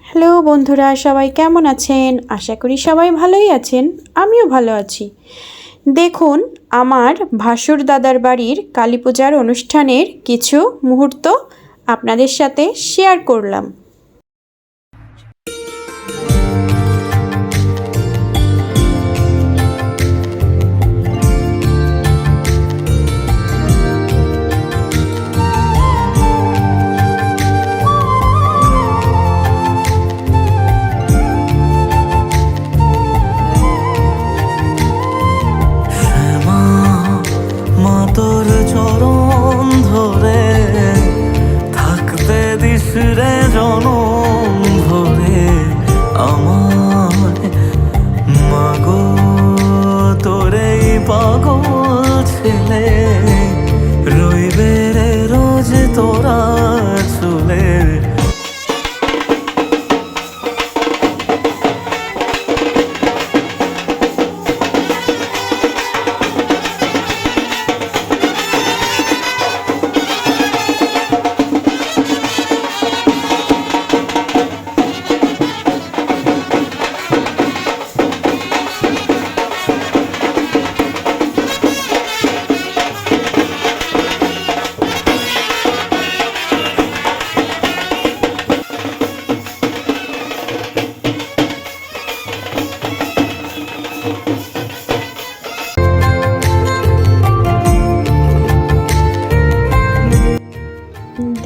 Hello বন্ধুরা, সবাই কেমন আছেন? আশা করি সবাই ভালোই আছেন। আমিও ভালো আছি। দেখুন, আমার ভাসুর দাদার বাড়ির কালী পূজার অনুষ্ঠানের কিছু মুহূর্ত আপনাদের সাথে শেয়ার করলাম। তোর চরণ ধরে থাকতে দিস রে জনম ধরে আমার মাগো, তোরে পাগল ছেলে রইবে রে রোজ তোরা চলে।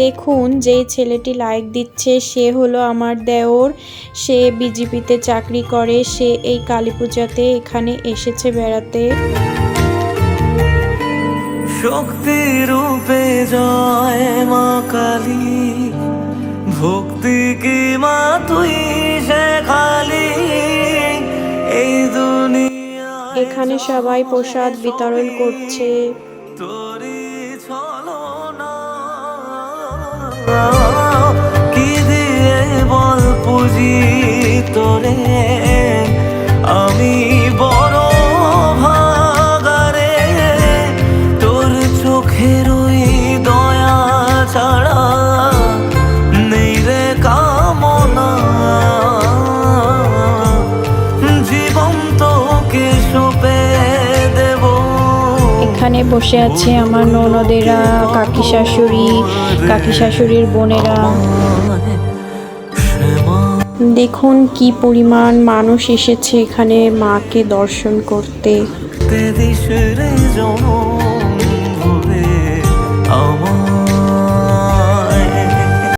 দেখুন, যে ছেলেটি লাইক দিচ্ছে সে হলো আমার দেওর। সে বিজেপিতে চাকরি করে। সে এই কালী পূজাতে এখানে এসেছে বেড়াতে। শক্তি রূপে জয় মা কালী, ভক্তি কি মা তুই শেখালি এই দুনিয়া। এখানে সবাই প্রসাদ বিতরণ করছে। তোরি ছলনা কি দিয়ে বল পুজি তোরে, আমি বড় ভাগারে তোর চোখের ওই দয়া ছাড়া নেই রে কামনা। জীবন তোকে সঁপে দেব। এখানে বসে আছে আমার ননদেরা, কাকি শাশুড়ির বোনেরা। দেখুন কি পরিমাণ মানুষ এসেছে এখানে মাকে দর্শন করতে। আমার